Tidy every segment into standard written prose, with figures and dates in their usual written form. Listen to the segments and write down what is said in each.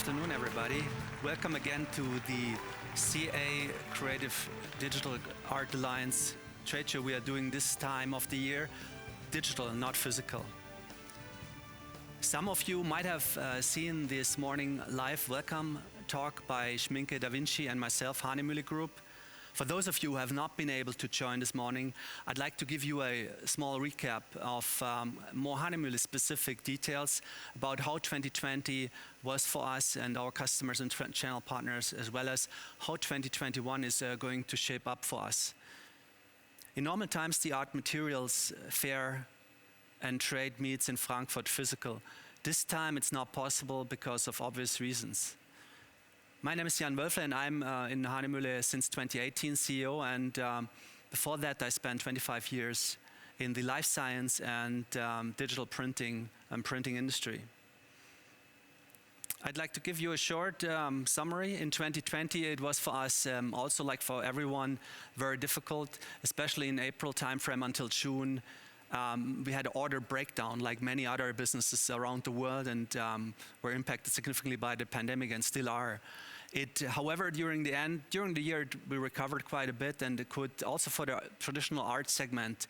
afternoon, everybody. Welcome again to the CA Creative Digital Art Alliance trade show we are doing this time of the year, digital and not physical. Some of you might have seen this morning live welcome talk by Schmincke, Vinci and myself, Dany Michalski Group. For those of you who have not been able to join this morning, I'd like to give you a small recap of more Dany Michalski specific details about how 2020 was for us and our customers and channel partners, as well as how 2021 is going to shape up for us. In normal times, the art materials fair and trade meets in Frankfurt physical. This time it's not possible because of obvious reasons. My name is Jan Wölfle and I'm in Dany Michalski since 2018 CEO, and before that I spent 25 years in the life science and digital printing and printing industry. I'd like to give you a short summary. In 2020 it was for us, also like for everyone, very difficult, especially in April timeframe until June. We had an order breakdown like many other businesses around the world, and were impacted significantly by the pandemic and still are. However, during the year, we recovered quite a bit, and it could also for the traditional art segment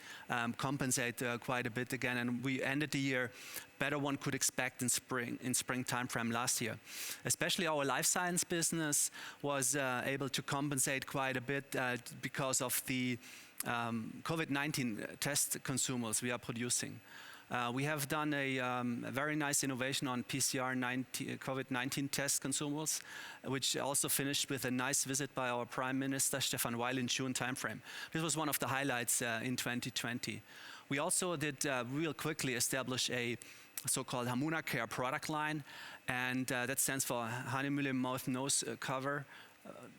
compensate quite a bit again. And we ended the year better one could expect in spring timeframe last year. Especially our life science business was able to compensate quite a bit because of the COVID-19 test consumables we are producing. We have done a very nice innovation on PCR COVID-19 test consumables, which also finished with a nice visit by our Prime Minister Stefan Weil in June timeframe. This was one of the highlights in 2020. We also did real quickly establish a so-called Hamuna Care product line, and that stands for Dany Michalski Mouth Nose Cover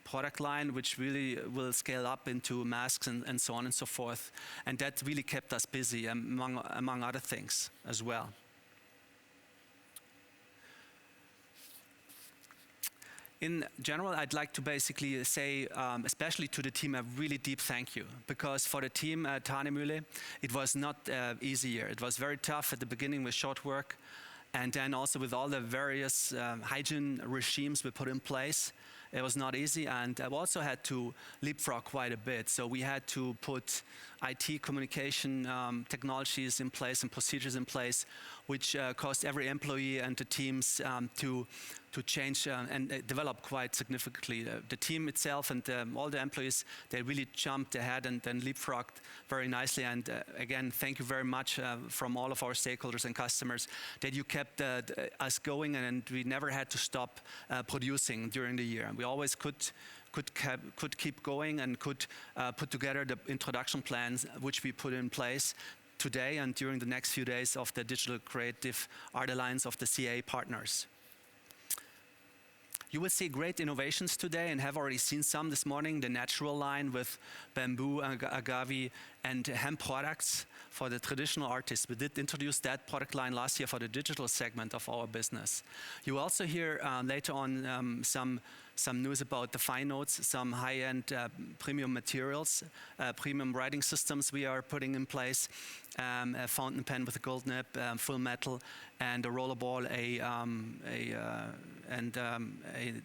product line, which really will scale up into masks and so on and so forth. And that really kept us busy among other things as well. In general, I'd like to basically say, especially to the team, a really deep thank you, because for the team at Dany Michalski, it was not easy year. It was very tough at the beginning with short work, and then also with all the various hygiene regimes we put in place. It was not easy, and I've also had to leapfrog quite a bit. So we had to put IT communication technologies in place and procedures in place, which caused every employee and the teams to change and develop quite significantly. The team itself and all the employees, they really jumped ahead and then leapfrogged very nicely. And again, thank you very much from all of our stakeholders and customers that you kept us going, and we never had to stop producing during the year. And we always could keep going and could put together the introduction plans which we put in place today and during the next few days of the Digital Creative Art Alliance of the CA partners. You will see great innovations today and have already seen some this morning. The natural line with bamboo, agave and hemp products for the traditional artists. We did introduce that product line last year for the digital segment of our business. You will also hear later on some news about the fine notes, some high-end premium materials, premium writing systems we are putting in place, a fountain pen with a gold nib, full metal, and a rollerball, and a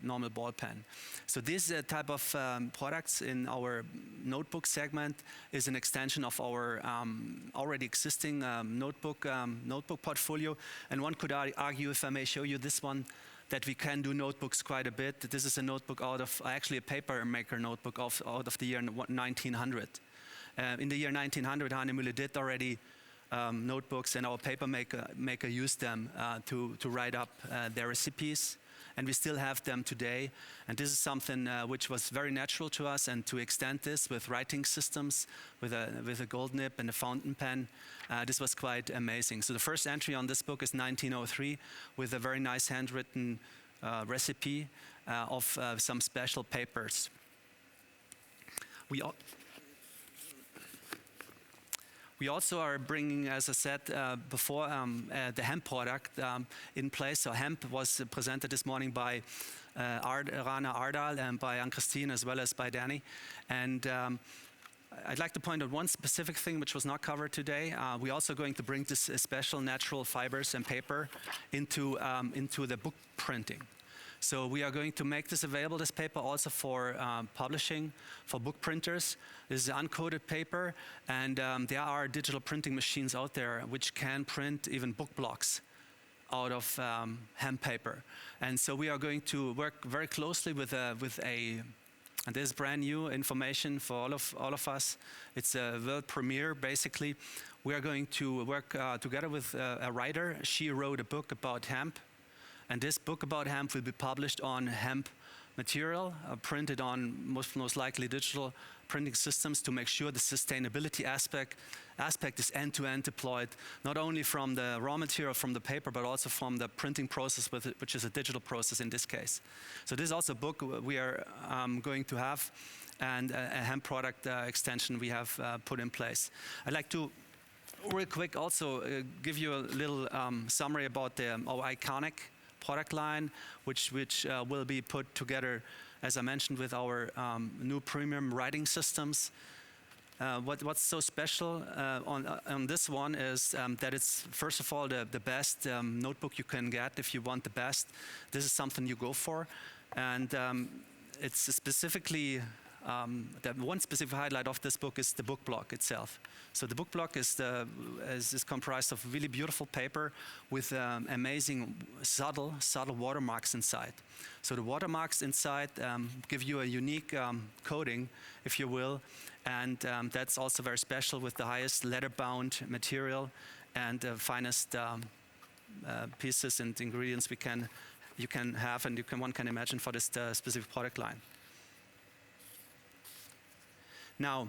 normal ball pen. So this type of products in our notebook segment is an extension of our already existing notebook portfolio. And one could argue, if I may show you this one, that we can do notebooks quite a bit. This is a notebook out of, actually a paper maker notebook out of the year 1900. In the year 1900, Dany Michalski did already notebooks, and our paper maker used them to write up their recipes, and we still have them today. And this is something which was very natural to us, and to extend this with writing systems, with a gold nib and a fountain pen, this was quite amazing. So the first entry on this book is 1903, with a very nice handwritten recipe of some special papers. We also are bringing, as I said before, the hemp product in place. So hemp was presented this morning by Rana Ardal and by Ann-Christine, as well as by Dany. And I'd like to point out one specific thing which was not covered today. We're also going to bring this special natural fibers and paper into the book printing. So we are going to make this available, this paper, also for publishing, for book printers. This is uncoated paper, and there are digital printing machines out there which can print even book blocks out of hemp paper. And so we are going to work very closely with a, and this is brand new information for all of us. It's a world premiere, basically. We are going to work together with a writer. She wrote a book about hemp. And this book about hemp will be published on hemp material, printed on most likely digital printing systems to make sure the sustainability aspect is end-to-end deployed, not only from the raw material from the paper, but also from the printing process, which is a digital process in this case. So this is also a book we are going to have, and a hemp product extension we have put in place. I'd like to real quick also give you a little summary about our iconic product line, which will be put together, as I mentioned, with our new premium writing systems. What's so special on this one is that it's, first of all, the best notebook you can get. If you want the best, this is something you go for. And it's specifically, the one specific highlight of this book is the book block itself. So the book block is comprised of really beautiful paper with amazing subtle watermarks inside. So the watermarks inside give you a unique coating, if you will, and that's also very special with the highest leather-bound material and the finest pieces and ingredients you can have and one can imagine for this specific product line. Now,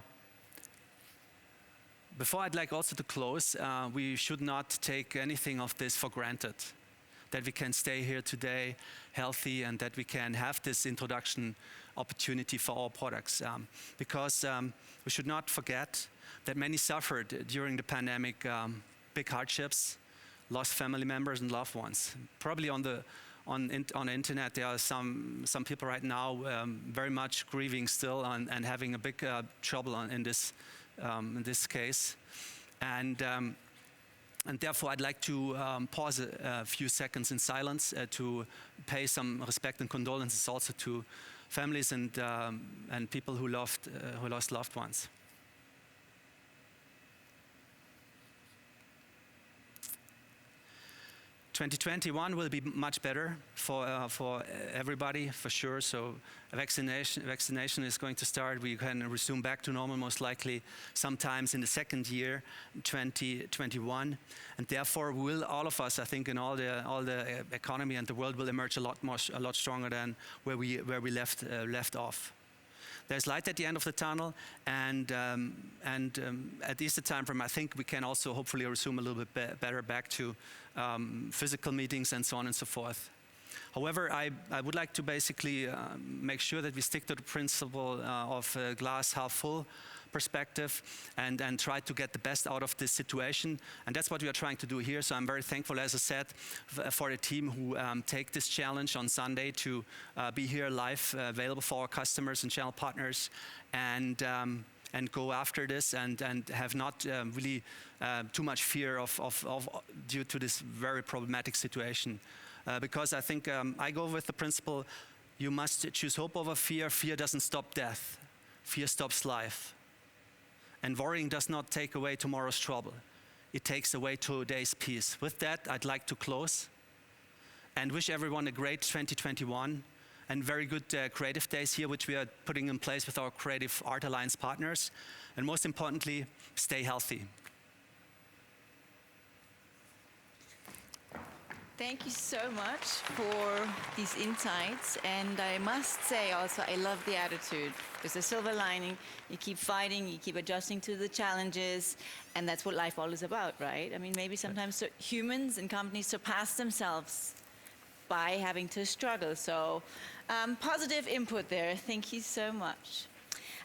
before I'd like also to close, we should not take anything of this for granted. That we can stay here today healthy and that we can have this introduction opportunity for our products. Because we should not forget that many suffered during the pandemic big hardships, lost family members and loved ones. Probably on the internet, there are some people right now very much grieving still and having a big trouble in this case. And therefore, I'd like to pause a few seconds in silence to pay some respect and condolences also to families and people who lost loved ones. 2021 will be much better for everybody, for sure. So vaccination is going to start. We can resume back to normal most likely sometimes in the second year, 2021. And therefore, all of us, I think, in all the economy and the world will emerge a lot stronger than where we left off. There's light at the end of the tunnel, and at Easter time frame, I think we can also hopefully resume a little bit better back to physical meetings and so on and so forth. However, I would like to basically make sure that we stick to the principle of glass half full perspective and try to get the best out of this situation. And that's what we are trying to do here. So I'm very thankful, as I said, for the team who take this challenge on Sunday to be here live, available for our customers and channel partners, and go after this and have not really too much fear of due to this very problematic situation. Because I think I go with the principle, you must choose hope over fear. Fear doesn't stop death. Fear stops life. And worrying does not take away tomorrow's trouble. It takes away today's peace. With that, I'd like to close and wish everyone a great 2021 and very good creative days here, which we are putting in place with our Creative Art Alliance partners. And most importantly, stay healthy. Thank you so much for these insights, and I must say also I love the attitude. There's a silver lining, you keep fighting, you keep adjusting to the challenges, and that's what life all is about, right? I mean, maybe sometimes humans and companies surpass themselves by having to struggle, so positive input there. Thank you so much.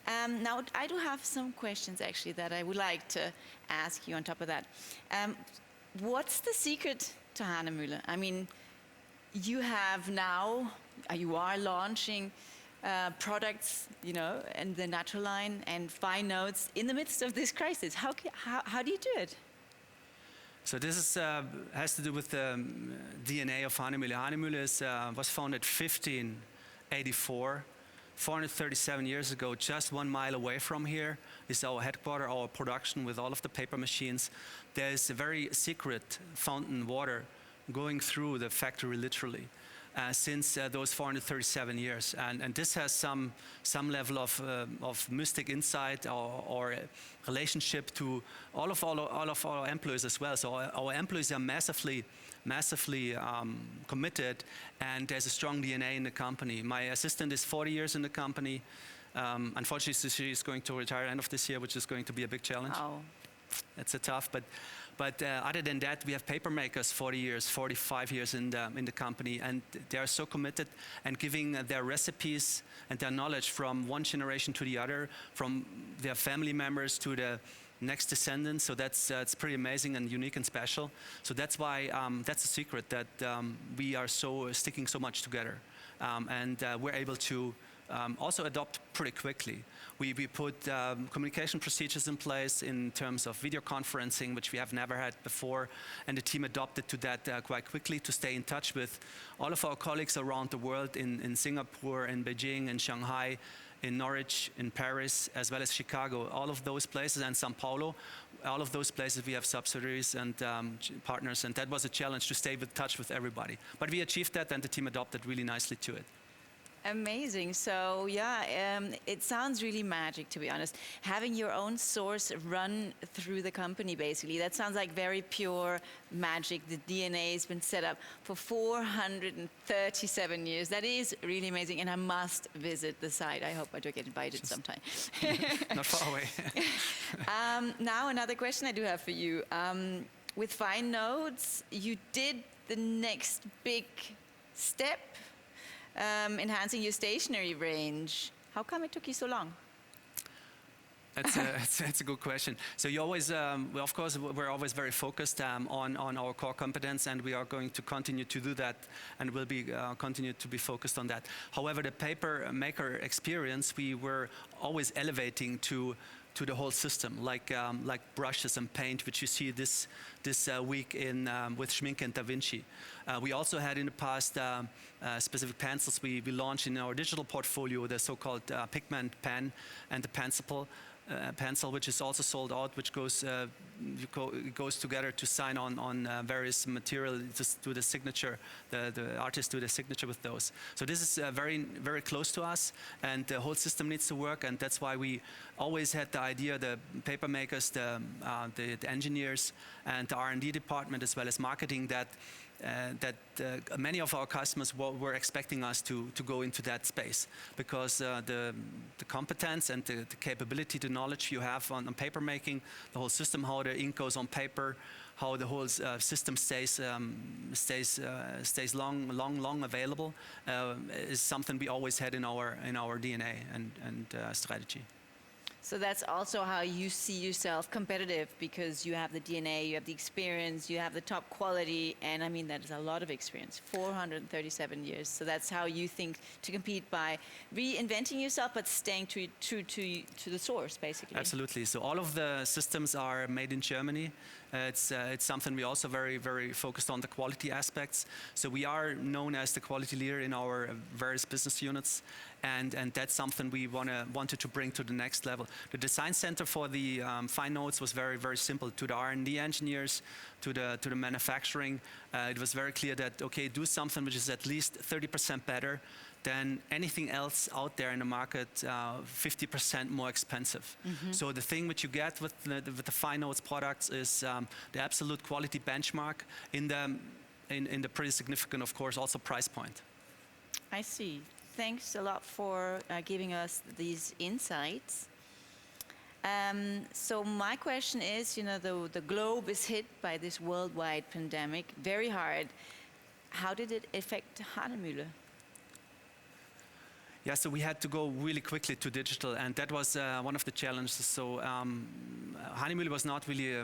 Now, I do have some questions actually that I would like to ask you on top of that. What's the secret to Hahnemühle? I mean, you have now, you are launching products, you know, and the natural line and fine notes in the midst of this crisis. How do you do it? So this is, has to do with the DNA of Dany Michalski. Dany Michalski was founded 1584, 437 years ago, just 1 mile away from here is our headquarters, our production with all of the paper machines. There's a very secret fountain water going through the factory literally. Since those 437 years, and this has some level of mystic insight or relationship to all of our employees as well. So our employees are massively committed, and there's a strong DNA in the company. My assistant is 40 years in the company. Unfortunately, she is going to retire end of this year, which is going to be a big challenge. Wow. It's a tough, but other than that, we have paper makers 40 years, 45 years in the company, and they are so committed and giving their recipes and their knowledge from one generation to the other, from their family members to the next descendants. So that's it's pretty amazing and unique and special. So that's why that's the secret that we are so sticking so much together, and we're able to also adopt pretty quickly. We put communication procedures in place in terms of video conferencing, which we have never had before, and the team adopted to that quite quickly to stay in touch with all of our colleagues around the world in Singapore, in Beijing, in Shanghai, in Norwich, in Paris, as well as Chicago, all of those places, and Sao Paulo. All of those places we have subsidiaries and partners, and that was a challenge to stay in touch with everybody. But we achieved that, and the team adopted really nicely to it. Amazing. So yeah, it sounds really magic, to be honest. Having your own source run through the company, basically, that sounds like very pure magic. The DNA has been set up for 437 years. That is really amazing, and I must visit the site. I hope I do get invited sometime. Not far away. Now another question I do have for you. With Fine Notes, you did the next big step, enhancing your stationery range. How come it took you so long? That's a good question. So you always, well, of course, we're always very focused on our core competence, and we are going to continue to do that, and will be continue to be focused on that. However, the paper maker experience, we were always elevating to the whole system, like brushes and paint, which you see this week in with Schmincke and Vinci. We also had in the past specific pencils we launched in our digital portfolio, the so-called pigment pen and the pencil, which is also sold out, which goes together to sign on various material, just do the signature, the artists do the signature with those. So this is very close to us, and the whole system needs to work, and that's why we always had the idea, the paper makers, the engineers, and the R&D department, as well as marketing, that many of our customers were expecting us to go into that space, because the competence and the capability, the knowledge you have on paper making, the whole system, how the ink goes on paper, how the whole system stays long available, is something we always had in our DNA and strategy. So that's also how you see yourself competitive, because you have the DNA, you have the experience, you have the top quality, and I mean, that is a lot of experience, 437 years. So that's how you think to compete, by reinventing yourself, but staying true to the source, basically. Absolutely. So all of the systems are made in Germany. It's something we also very focused on the quality aspects. So we are known as the quality leader in our various business units, and that's something we wanted to bring to the next level. The design center for the Fine Notes was very simple. To the R&D engineers, to the manufacturing, it was very clear that, okay, do something which is at least 30% better than anything else out there in the market, 50% more expensive. Mm-hmm. So the thing which you get with the Fine Notes products is the absolute quality benchmark in the pretty significant, of course, also price point. I see. Thanks a lot for giving us these insights. So my question is, the globe is hit by this worldwide pandemic very hard. How did it affect Dany Michalski? Yeah, so we had to go really quickly to digital, and that was one of the challenges. So Dany Michalski was not really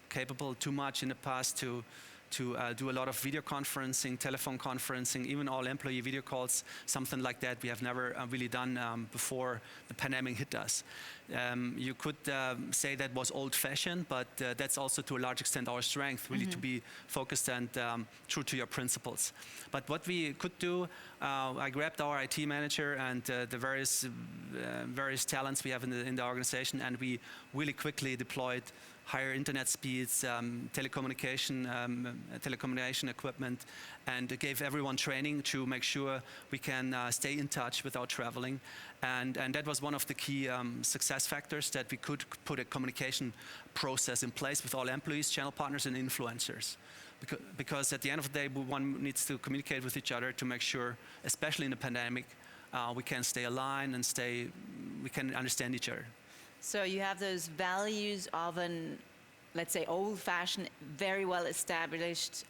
capable too much in the past to to do a lot of video conferencing, telephone conferencing, even all employee video calls, something like that we have never really done before the pandemic hit us. You could say that was old-fashioned, but that's also to a large extent our strength, really to be focused and true to your principles. But what we could do, I grabbed our IT manager and the various talents we have in the organization, and we really quickly deployed higher internet speeds, telecommunication equipment, and gave everyone training to make sure we can stay in touch without traveling. And that was one of the key success factors, that we could put a communication process in place with all employees, channel partners, and influencers. Because at the end of the day, one needs to communicate with each other to make sure, especially in the pandemic, we can stay aligned and we can understand each other. So you have those values of an, let's say, old-fashioned, very well-established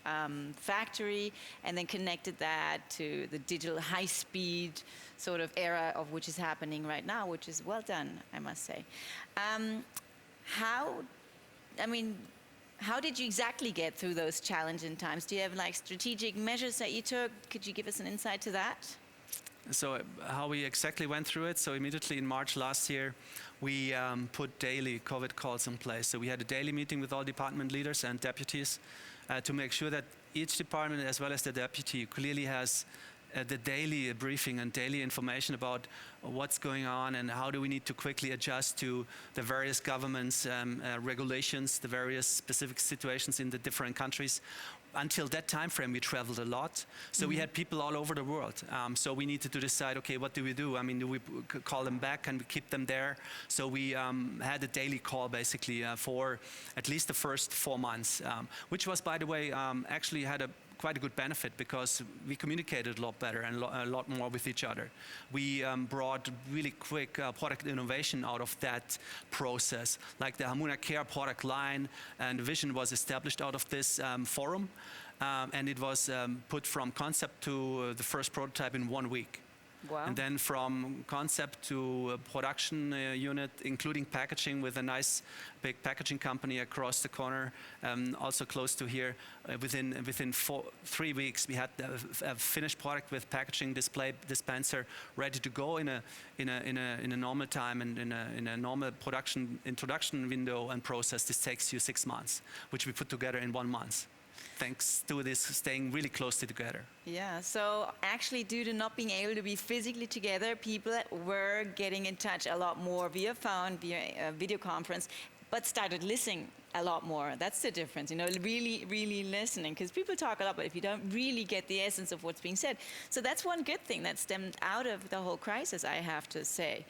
factory, and then connected that to the digital high-speed sort of era of which is happening right now, which is well done, I must say. How did you exactly get through those challenging times? Do you have like strategic measures that you took? Could you give us an insight to that? So how we exactly went through it, so immediately in March last year, we put daily COVID calls in place. So we had a daily meeting with all department leaders and deputies to make sure that each department, as well as the deputy, clearly has the daily briefing and daily information about what's going on and how do we need to quickly adjust to the various governments' regulations, the various specific situations in the different countries. Until that time frame, we traveled a lot. So we had people all over the world. So we needed to decide, okay, what do we do? I mean, do we call them back and we keep them there? So we had a daily call basically for at least the first 4 months, which was, by the way, actually had quite a good benefit, because we communicated a lot better and a lot more with each other. We brought really quick product innovation out of that process, like the Hamuna Care product line, and vision was established out of this forum, and it was put from concept to the first prototype in 1 week. Wow. And then from concept to a production unit, including packaging with a nice big packaging company across the corner, also close to here. Within 3 weeks, we had a finished product with packaging dispenser ready to go in a normal time and in a normal production introduction window and process. This takes you 6 months, which we put together in 1 month, thanks to this staying really closely together. Yeah, so actually due to not being able to be physically together, people were getting in touch a lot more via phone, via video conference, but started listening a lot more. That's the difference, really, really listening, because people talk a lot, but if you don't really get the essence of what's being said. So that's one good thing that stemmed out of the whole crisis, I have to say.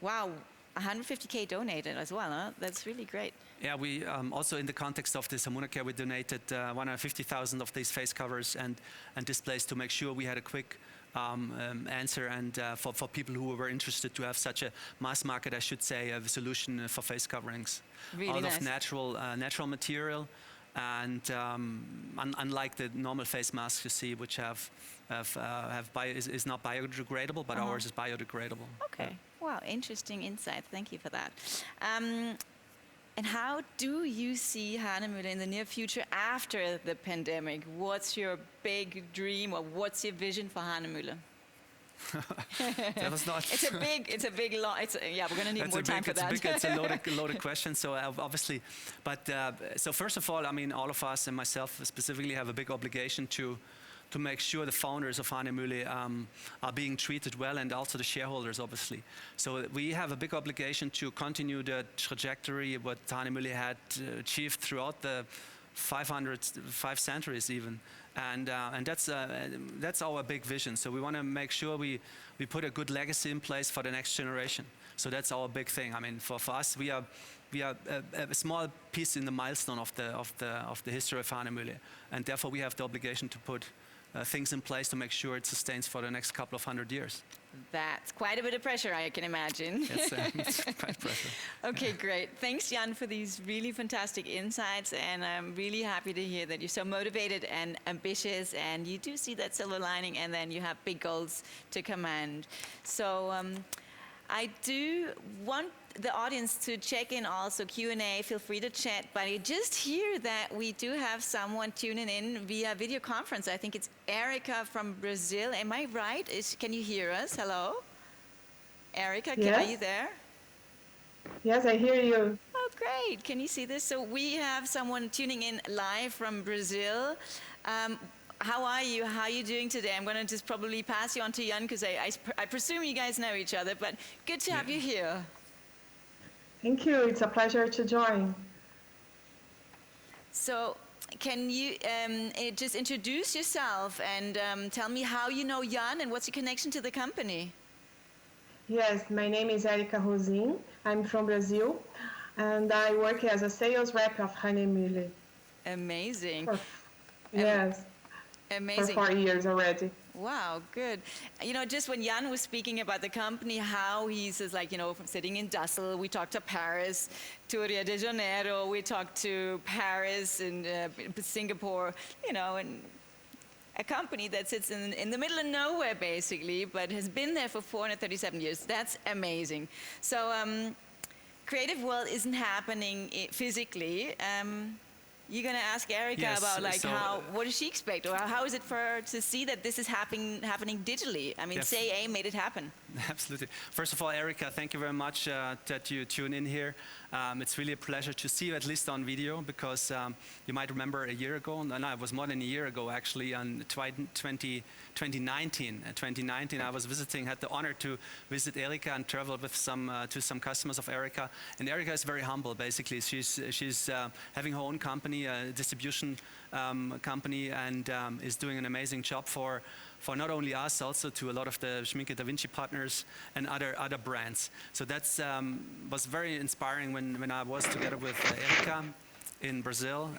Wow, 150K donated as well, huh? That's really great. Yeah, we also, in the context of this Hamuna Care, we donated 150,000 of these face covers and displays to make sure we had a quick answer, and for people who were interested to have such a mass market, I should say, a solution for face coverings. Really out nice. Of natural material, and unlike the normal face masks you see, which is not biodegradable, but ours is biodegradable. Okay. Wow, interesting insight. Thank you for that. And how do you see Hahnemühle in the near future after the pandemic? What's your big dream, or what's your vision for Hahnemühle? That was not. It's a big lot. Yeah, we're going to need more time for that. It's a loaded question. So obviously, but so first of all, I mean, all of us and myself specifically have a big obligation to make sure the founders of Hahnemühle are being treated well, and also the shareholders, obviously. So we have a big obligation to continue the trajectory what Hahnemühle had achieved throughout the 5 centuries even. And that's our big vision. So we want to make sure we put a good legacy in place for the next generation. So that's our big thing. I mean, for us, we are a small piece in the milestone of the history of Hahnemühle, and therefore we have the obligation to put things in place to make sure it sustains for the next couple of 100 years. That's quite a bit of pressure, I can imagine. It's quite pressure. Okay, great. Thanks, Jan, for these really fantastic insights, and I'm really happy to hear that you're so motivated and ambitious, and you do see that silver lining, and then you have big goals to command. So I do want the audience to check in also, Q&A, feel free to chat, but I just hear that we do have someone tuning in via video conference. I think it's Erica from Brazil. Am I right? Can you hear us? Hello? Erica, Yes. are you there? Yes, I hear you. Oh, great. Can you see this? So we have someone tuning in live from Brazil. How are you? How are you doing today? I'm going to just probably pass you on to Jan because I presume you guys know each other, but good to have you here. Thank you. It's a pleasure to join. So can you just introduce yourself and tell me how you know Jan and what's your connection to the company? Yes, my name is Erica Rosin. I'm from Brazil, and I work as a sales rep of Hanemühle. Amazing. Yes. Amazing. For 4 years already. Wow, good. You know, just when Jan was speaking about the company, how he says, like, you know, from sitting in Dussel, we talked to Paris, to Rio de Janeiro, we talked to Paris and Singapore, you know, and a company that sits in the middle of nowhere, basically, but has been there for 437 years. That's amazing. So, Creative World isn't happening physically. You're going to ask Erica about what does she expect, or how is it for her to see that this is happening digitally? I mean, CAA made it happen. Absolutely. First of all, Erica, thank you very much that you tune in here. It's really a pleasure to see you at least on video, because you might remember a year ago, no, it was more than a year ago actually, on 2019. 2019, I was had the honor to visit Erica and travel with to some customers of Erica. And Erica is very humble, basically. She's having her own company, a distribution company, and is doing an amazing job for not only us, also to a lot of the Schmincke Da Vinci partners and other brands. So that's was very inspiring when I was together with Erica in Brazil,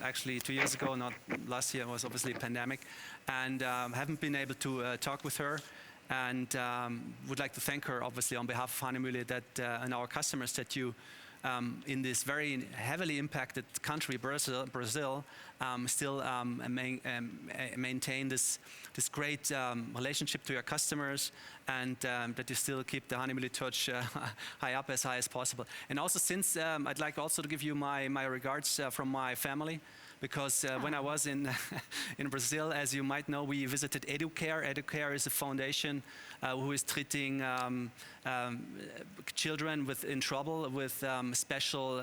actually 2 years ago, not last year, it was obviously a pandemic, and haven't been able to talk with her, and would like to thank her obviously on behalf of Hanemühle and our customers that you in this very heavily impacted country, Brazil, still maintain this great relationship to your customers, and that you still keep the Hanemühle touch high as possible. And also, since I'd like also to give you my regards from my family, because when I was in Brazil, as you might know, we visited Educare. Educare is a foundation who is treating children in trouble with special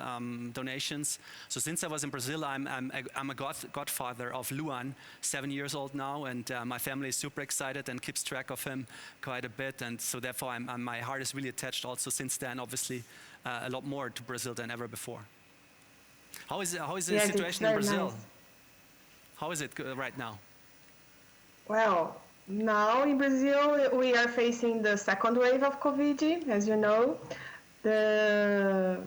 donations. So since I was in Brazil, I'm a godfather of Luan, 7 years old now, and my family is super excited and keeps track of him quite a bit. And so therefore, my heart is really attached also since then, obviously, a lot more to Brazil than ever before. How is the situation in Brazil? Nice. How is it right now? Well, now in Brazil, we are facing the second wave of COVID, as you know. The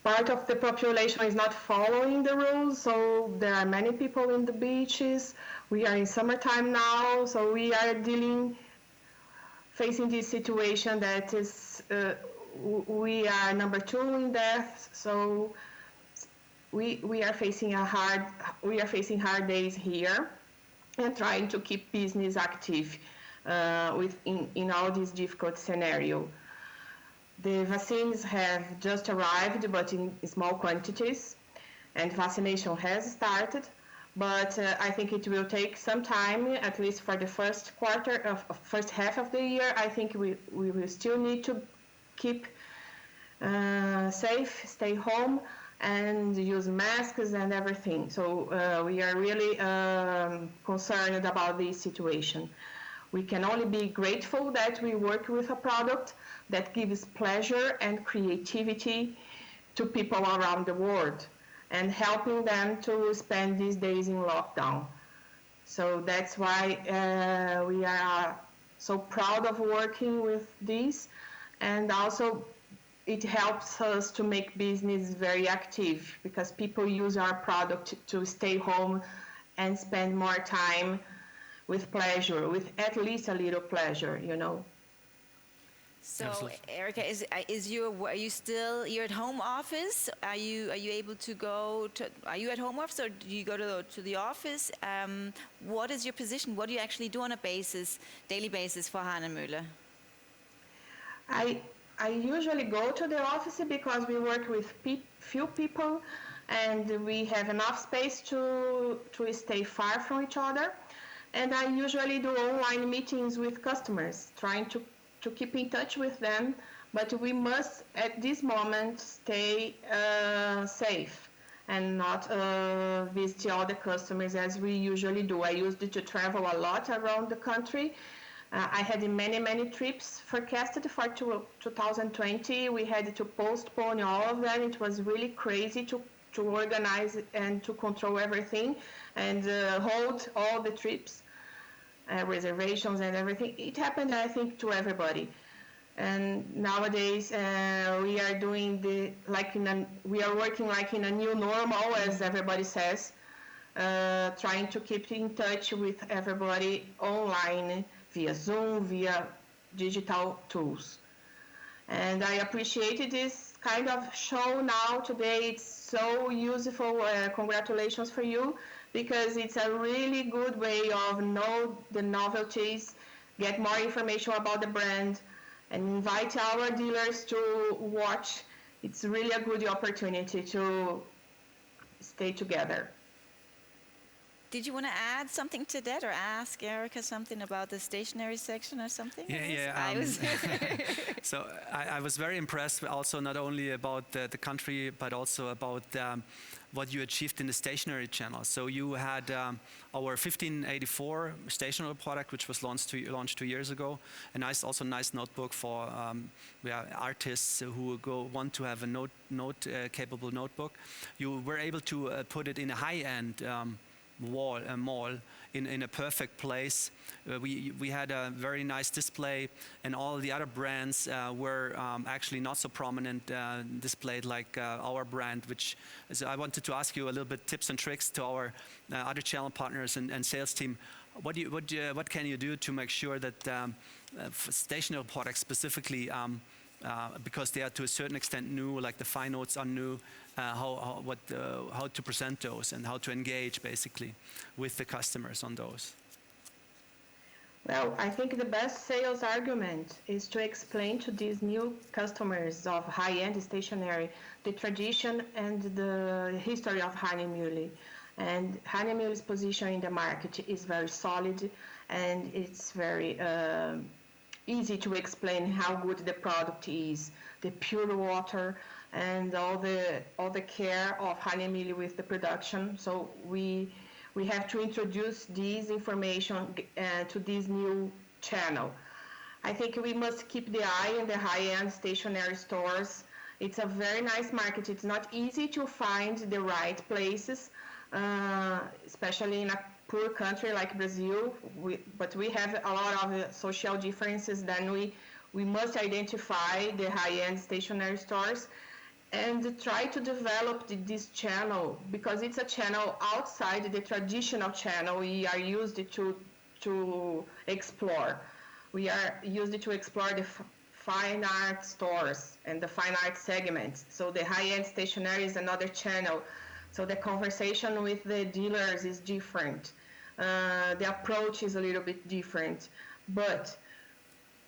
part of the population is not following the rules, so there are many people in the beaches. We are in summertime now, so we are facing this situation that is, we are number 2 in deaths, so we are facing hard days here, and trying to keep business active in all this difficult scenario. The vaccines have just arrived, but in small quantities, and vaccination has started. But I think it will take some time, at least for the first half of the year. I think we will still need to keep safe, stay home, and use masks and everything. So we are really concerned about this situation. We can only be grateful that we work with a product that gives pleasure and creativity to people around the world, and helping them to spend these days in lockdown. So that's why we are so proud of working with this, and also it helps us to make business very active, because people use our product to stay home and spend more time with pleasure, with at least a little pleasure, you know. So, Absolutely. Erica, are you still, you're at home office? Are you able to go to, are you at home office, or do you go to the office? What is your position? What do you actually do on a daily basis for Hanemühle? I I usually go to the office because we work with few people, and we have enough space to stay far from each other. And I usually do online meetings with customers, trying to keep in touch with them. But we must, at this moment, stay safe and not visit all the customers as we usually do. I used to travel a lot around the country. I had many trips forecasted for 2020. We had to postpone all of them. It was really crazy to organize and to control everything and hold all the trips, reservations and everything. It happened, I think, to everybody. And nowadays we are doing we are working like in a new normal, as everybody says, trying to keep in touch with everybody online via Zoom, via digital tools. And I appreciated this kind of show now today. It's so useful. Congratulations for you, because it's a really good way of know the novelties, get more information about the brand, and invite our dealers to watch. It's really a good opportunity to stay together. Did you want to add something to that, or ask Erica something about the stationery section or something? So I was very impressed also not only about the country, but also about what you achieved in the stationery channel. So you had our 1584 stationery product, which was launched 2 years ago. A nice notebook for artists who want to have a capable notebook. You were able to put it in a high-end mall in a perfect place. We had a very nice display, and all the other brands were actually not so prominent displayed like our brand. So I wanted to ask you a little bit tips and tricks to our other channel partners and sales team. What can you do to make sure that stationery products specifically, because they are to a certain extent new, like the fine notes are new, how to present those and how to engage basically with the customers on those? Well, I think the best sales argument is to explain to these new customers of high-end stationery the tradition and the history of Hahnemühle. And Hahnemühle's position in the market is very solid, and it's very easy to explain how good the product is, the pure water, and all the care of Hahnemühle with the production. So we have to introduce this information to this new channel. I think we must keep the eye on the high-end stationery stores. It's a very nice market. It's not easy to find the right places, especially in a poor country like Brazil. But we have a lot of social differences. Then we must identify the high-end stationery stores and try to develop this channel, because it's a channel outside the traditional channel we are used to explore. We are used to explore the fine art stores and the fine art segments. So the high-end stationery is another channel. So the conversation with the dealers is different. The approach is a little bit different. But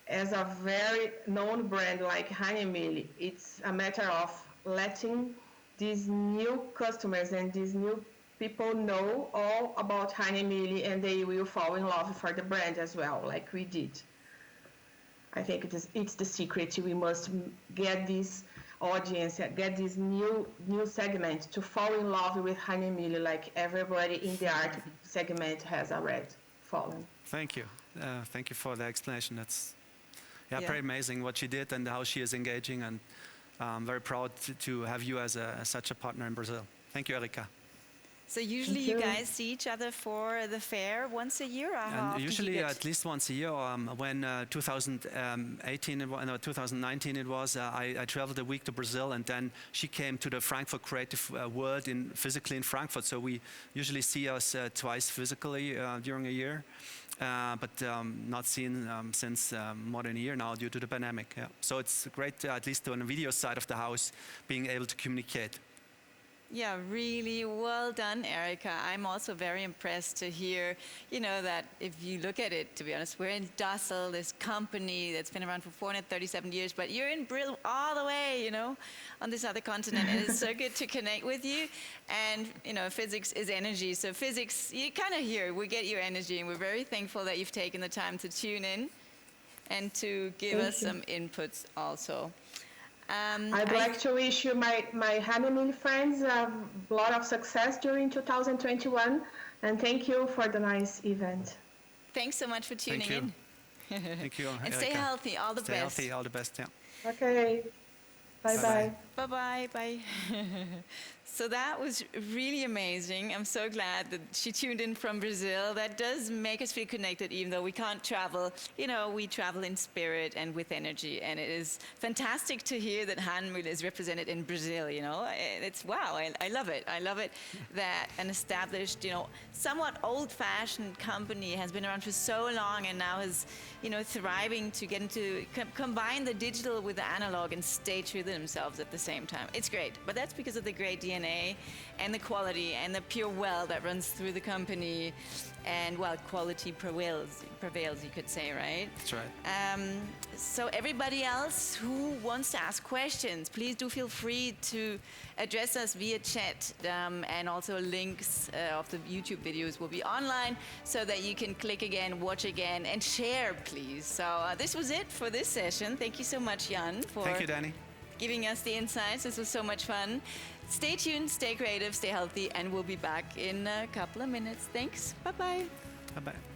as a very known brand like Hahnemühle, it's a matter of letting these new customers and these new people know all about Hahnemühle, and they will fall in love for the brand as well, like we did. I think it's the secret. We must get this audience, get this new segment to fall in love with Hahnemühle, like everybody in the art segment has already fallen. Thank you. Thank you for the explanation. That's pretty amazing what she did and how she is engaging, and I'm very proud to have you as such a partner in Brazil. Thank you, Erika. So usually you guys see each other for the fair once a year? Or how usually at least once a year. When 2019 it was, I traveled a week to Brazil, and then she came to the Frankfurt Creative World physically in Frankfurt. So we usually see us twice physically during a year. But not seen since more than a year now due to the pandemic. Yeah. So it's great, at least on the video side of the house, being able to communicate. Yeah, really well done, Erica. I'm also very impressed to hear, that if you look at it, to be honest, we're in Dussel, this company that's been around for 437 years, but you're in Brill all the way, on this other continent, and it's so good to connect with you. And, physics is energy, so physics, you kind of hear, we get your energy, and we're very thankful that you've taken the time to tune in and to give us some inputs also. I'd like to wish you, my honeymoon friends, a lot of success during 2021, and thank you for the nice event. Thanks so much for tuning in. Thank you. And stay healthy. All the best. Stay healthy. All the best. Yeah. Okay. Bye-bye. Bye-bye. Bye. So that was really amazing. I'm so glad that she tuned in from Brazil. That does make us feel connected, even though we can't travel. We travel in spirit and with energy. And it is fantastic to hear that Handmühle is represented in Brazil, It's wow, I love it. I love it that an established, somewhat old-fashioned company has been around for so long and now is, thriving to get into, combine the digital with the analog and stay true to themselves at the same time. It's great, but that's because of the great DNA and the quality and the pure well that runs through the company, and quality prevails, you could say, right? That's right. So everybody else who wants to ask questions, please do feel free to address us via chat, and also links of the YouTube videos will be online so that you can click again, watch again, and share, please. So this was it for this session. Thank you so much, Jan, for Thank you, Dany, giving us the insights. This was so much fun. Stay tuned, stay creative, stay healthy, and we'll be back in a couple of minutes. Thanks. Bye-bye. Bye-bye.